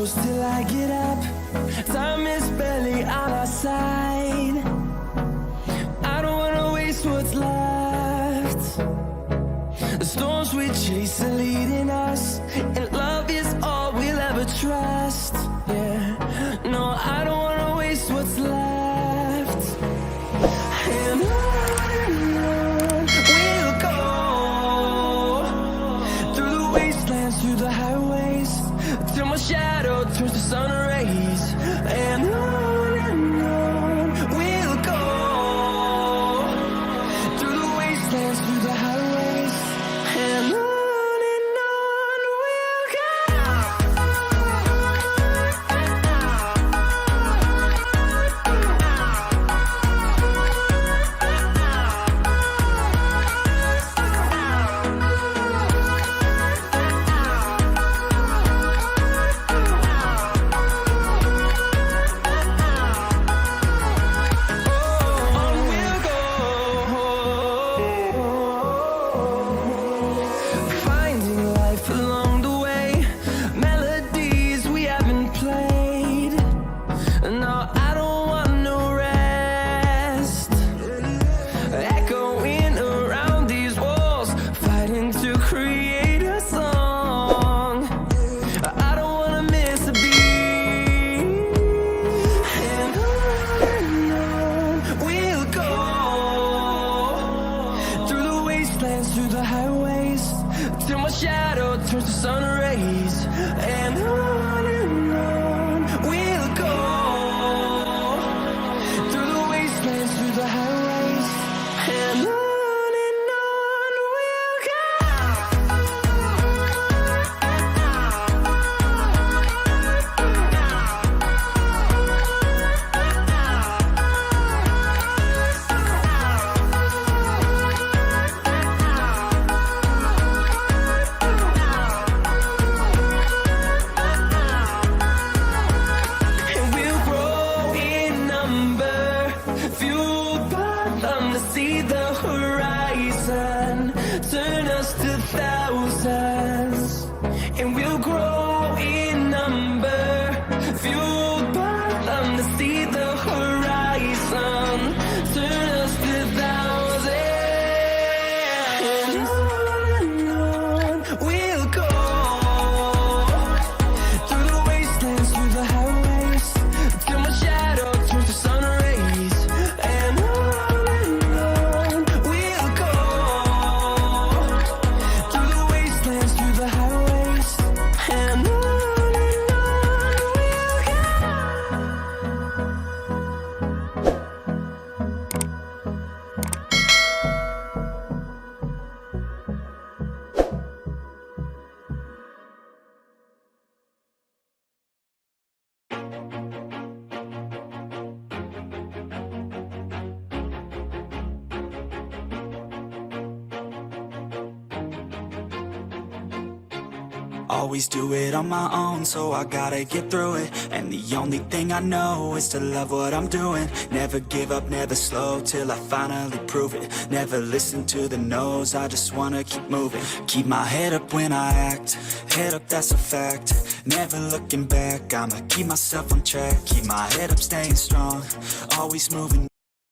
close till I get up. Time is barely on our side. I don't wanna waste what's left. The storms we chase are leading us, and love is all we'll ever trust. Yeah, no, I don't wanna waste what's left. And on we'll go, through the wastelands, through the highways, till my shadow turns to sun rays. And on we'll go, through the wastelands, through the highways, and on we'll go. Through the highways, till my shadow turns to sun rays. And on we'll go, through the wastelands, through the highways, and on we'll go. See the horizon, turn us to thousands, and we'll grow in number, fueled by them to see the horizon, turn us to thousands. And on we'll go, through the wastelands, through the highways, till my shadow turns to sun rays. And always do it on my own, so I gotta get through it. And the only thing I know is to love what I'm doing. Never give up, never slow, till I finally prove it. Never listen to the no's, I just wanna keep moving. Keep my head up when I act, head up, that's a fact. Never looking back, I'ma keep myself on track. Keep my head up, staying strong, always moving.